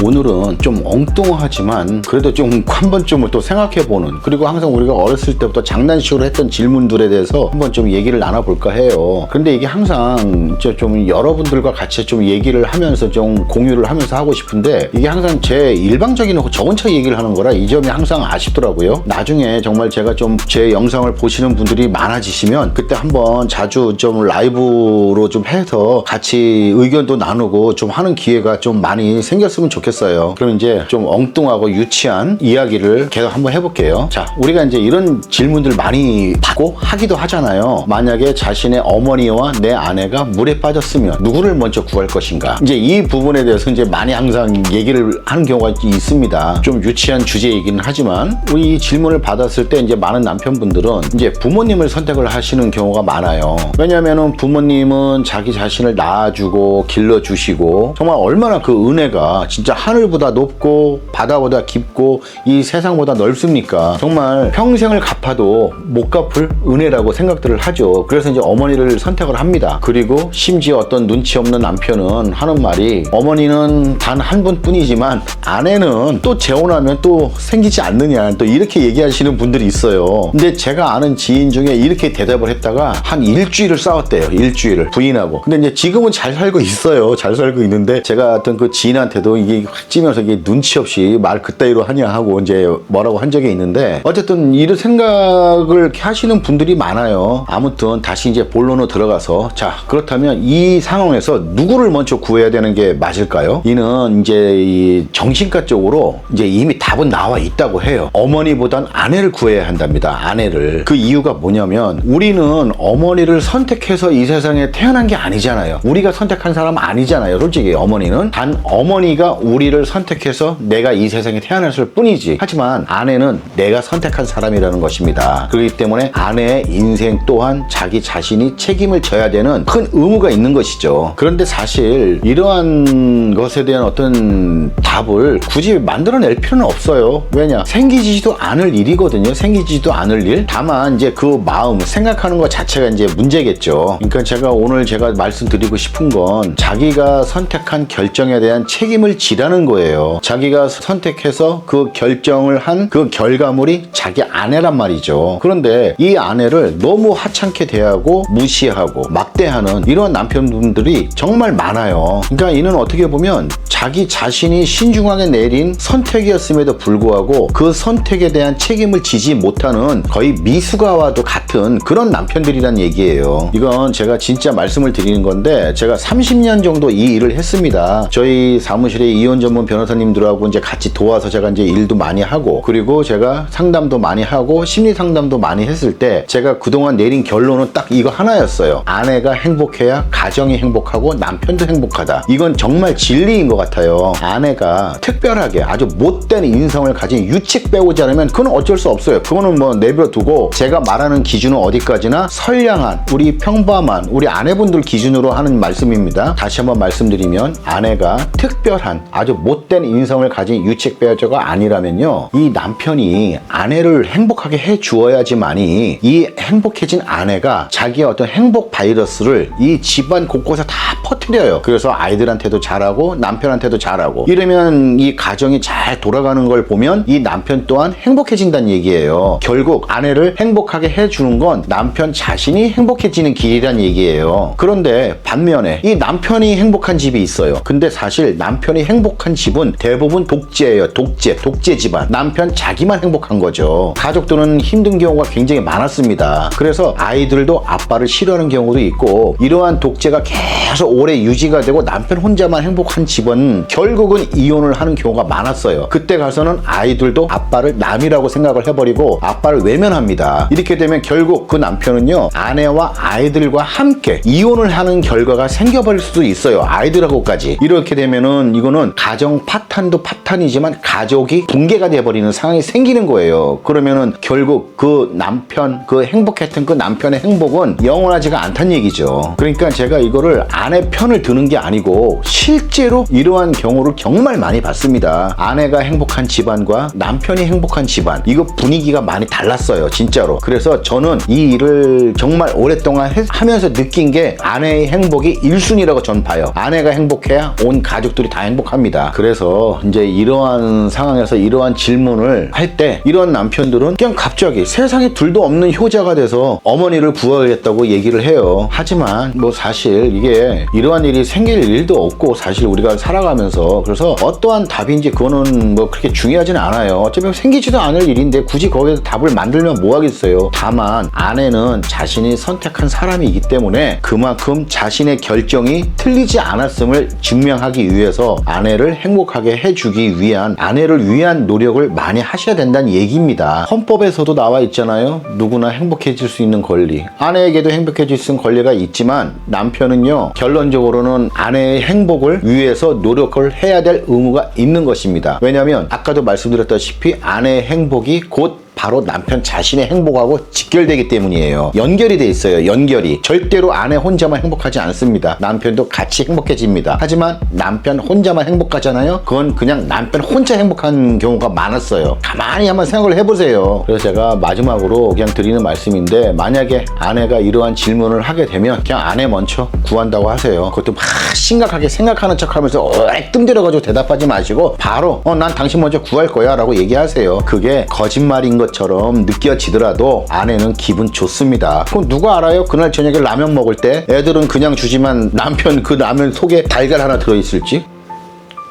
오늘은 좀 엉뚱하지만 그래도 좀 한 번쯤은 또 생각해보는, 그리고 항상 우리가 어렸을 때부터 장난식으로 했던 질문들에 대해서 한번 좀 얘기를 나눠볼까 해요. 그런데 이게 항상 좀 여러분들과 같이 좀 얘기를 하면서 좀 공유를 하면서 하고 싶은데, 이게 항상 제 일방적인 저 혼자 얘기를 하는 거라 이 점이 항상 아쉽더라고요. 나중에 정말 제가 좀 제 영상을 보시는 분들이 많아지시면 그때 한번 자주 좀 라이브로 좀 해서 같이 의견도 나누고 좀 하는 기회가 좀 많이 생겼으면 좋겠어요. 그럼 이제 좀 엉뚱하고 유치한 이야기를 계속 한번 해볼게요. 자, 우리가 이제 이런 질문들 많이 받고 하기도 하잖아요. 만약에 자신의 어머니와 내 아내가 물에 빠졌으면 누구를 먼저 구할 것인가? 이제 이 부분에 대해서 이제 많이 항상 얘기를 하는 경우가 있습니다. 좀 유치한 주제이긴 하지만 우리 이 질문을 받았을 때 이제 많은 남편분들은 이제 부모님을 선택을 하시는 경우가 많아요. 왜냐면은 부모님은 자기 자신을 낳아주고 길러주시고 정말 얼마나 그 은혜가 진짜 하늘보다 높고 바다보다 깊고 이 세상보다 넓습니까? 정말 평생을 갚아도 못 갚을 은혜라고 생각들을 하죠. 그래서 이제 어머니를 선택을 합니다. 그리고 심지어 어떤 눈치 없는 남편은 하는 말이, 어머니는 단 한 분뿐이지만 아내는 또 재혼하면 또 생기지 않느냐, 또 이렇게 얘기하시는 분들이 있어요. 근데 제가 아는 지인 중에 이렇게 대답을 했다가 한 일주일을 싸웠대요. 일주일을 부인하고. 근데 이제 지금은 잘 살고 있어요. 잘 살고 있는데 제가 어떤 그 지인한테도 이게 확 찌면서 이게 눈치 없이 말 그따위로 하냐 하고 이제 뭐라고 한 적이 있는데, 어쨌든 이런 생각을 하시는 분들이 많아요. 아무튼 다시 이제 본론으로 들어가서, 자, 그렇다면 이 상황에서 누구를 먼저 구해야 되는 게 맞을까요? 이는 이제 이 정신과 쪽으로 이제 이미 답은 나와 있다고 해요. 어머니보단 아내를 구해야 한답니다. 아내를. 그 이유가 뭐냐면 우리는 어머니를 선택해서 이 세상에 태어난 게 아니잖아요. 우리가 선택한 사람은 아니잖아요. 솔직히 어머니는 단 어머니가 우리를 선택해서 내가 이 세상에 태어났을 뿐이지, 하지만 아내는 내가 선택한 사람이라는 것입니다. 그렇기 때문에 아내의 인생 또한 자기 자신이 책임을 져야 되는 큰 의무가 있는 것이죠. 그런데 사실 이러한 것에 대한 어떤 답을 굳이 만들어낼 필요는 없어요. 왜냐? 생기지도 않을 일이거든요. 생기지도 않을 일. 다만 이제 그 마음, 생각하는 것 자체가 이제 문제겠죠. 그러니까 제가 말씀드리고 싶은 건 자기가 선택한 결정에 대한 책임을 지라는 거예요. 자기가 선택해서 그 결정을 한 그 결과물이 자기 아내란 말이죠. 그런데 이 아내를 너무 하찮게 대하고 무시하고 막대하는 이런 남편분들이 정말 많아요. 그러니까 이는 어떻게 보면 자기 자신이 신중하게 내린 선택이었음에도 불구하고 그 선택에 대한 책임을 지지 못하는 거의 미숙아와도 같은 그런 남편들이란 얘기예요. 이건 제가 진짜 말씀을 드리는 건데, 제가 30년 정도 이 일을 했습니다. 저희 사무실에 이혼 전문 변호사님들하고 이제 같이 도와서 제가 이제 일도 많이 하고, 그리고 제가 상담도 많이 하고 심리 상담도 많이 했을 때 제가 그동안 내린 결론은 딱 이거 하나였어요. 아내가 행복해야 가정이 행복하고 남편도 행복하다. 이건 정말 진리인 것 같아요. 아내가 특별하게 아주 못된 인성을 가진 유책 배우자라면 그건 어쩔 수 없어요. 그거는 뭐 내버려 두고, 제가 말하는 기준은 어디까지나 선량한 우리 평범한 우리 아내분들 기준으로 하는 말씀입니다. 다시 한번 말씀드리면, 아내가 특별한 아주 못된 인성을 가진 유책 배우자가 아니라면요, 이 남편이 아내를 행복하게 해 주어야지만이 이 행복해진 아내가 자기의 어떤 행복 바이러스를 이 집안 곳곳에 다 퍼뜨려요. 그래서 아이들한테도 잘하고 남편한테도 잘하고, 이러면 이 가정이 잘 돌아가는 걸 보면 이 남편 또한 행복해진다는 얘기예요. 결국 아내를 행복하게 해주는 건 남편 자신이 행복해지는 길이란 얘기예요. 그런데 반면에 이 남편이 행복한 집이 있어요. 근데 사실 남편이 행복한 집은 대부분 독재예요. 독재 집안. 남편 자기만 행복한 거죠. 가족들은 힘든 경우가 굉장히 많았습니다. 그래서 아이들도 아빠를 싫어하는 경우도 있고, 이러한 독재가 계속 오래 유지가 되고 남편 혼자만 행복한 집은 결국은 이혼을 하는 경우가 많았어요. 그때 가서는 아이들도 아빠를 남이라고 생각을 해버리고 아빠를 외면합니다. 이렇게 되면 결국 그 남편은요, 아내와 아이들과 함께 이혼을 하는 결과가 생겨버릴 수도 있어요. 아이들하고까지. 이렇게 되면은 이거는 가정 파탄도 파탄이지만 가족이 붕괴가 돼버리는 상황이 생기는 거예요. 그러면은 결국 그 남편, 그 행복했던 그 남편의 행복은 영원하지가 않다는 얘기죠. 그러니까 제가 이거를 아내 편을 드는 게 아니고 실제로 이러한 경우를 정말 많이 봤습니다. 아내가 행복한 집안과 남편이 행복한 집안, 이거 분위기가 많이 달랐어요. 진짜로. 그래서 저는 이 일을 정말 오랫동안 하면서 느낀 게, 아내의 행복이 1순위라고 전 봐요. 아내가 행복해야 온 가족들이 다 행복합니다. 겁니다. 그래서 이제 이러한 상황에서 이러한 질문을 할 때 이러한 남편들은 그냥 갑자기 세상에 둘도 없는 효자가 돼서 어머니를 구하겠다고 얘기를 해요. 하지만 뭐 사실 이게 이러한 일이 생길 일도 없고 사실 우리가 살아가면서 그래서 어떠한 답인지 그거는 뭐 그렇게 중요하지는 않아요. 어차피 생기지도 않을 일인데 굳이 거기에서 답을 만들면 뭐 하겠어요. 다만 아내는 자신이 선택한 사람이기 때문에 그만큼 자신의 결정이 틀리지 않았음을 증명하기 위해서 아내를 행복하게 해주기 위한 아내를 위한 노력을 많이 하셔야 된다는 얘기입니다. 헌법에서도 나와 있잖아요. 누구나 행복해질 수 있는 권리. 아내에게도 행복해질 수 있는 권리가 있지만 남편은요 결론적으로는 아내의 행복을 위해서 노력을 해야 될 의무가 있는 것입니다. 왜냐하면 아까도 말씀드렸다시피 아내의 행복이 곧 바로 남편 자신의 행복하고 직결되기 때문이에요. 연결이 돼 있어요. 연결이. 절대로 아내 혼자만 행복하지 않습니다. 남편도 같이 행복해집니다. 하지만 남편 혼자만 행복하잖아요. 그건 그냥 남편 혼자 행복한 경우가 많았어요. 가만히 한번 생각을 해보세요. 그래서 제가 마지막으로 그냥 드리는 말씀인데 만약에 아내가 이러한 질문을 하게 되면 그냥 아내 먼저 구한다고 하세요. 그것도 막 심각하게 생각하는 척하면서 뜸들여가지고 대답하지 마시고 바로 난 당신 먼저 구할 거야 라고 얘기하세요. 그게 거짓말인 것처럼 느껴지더라도 아내는 기분 좋습니다. 그럼 누가 알아요? 그날 저녁에 라면 먹을 때 애들은 그냥 주지만 남편 그 라면 속에 달걀 하나 들어있을지?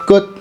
끝.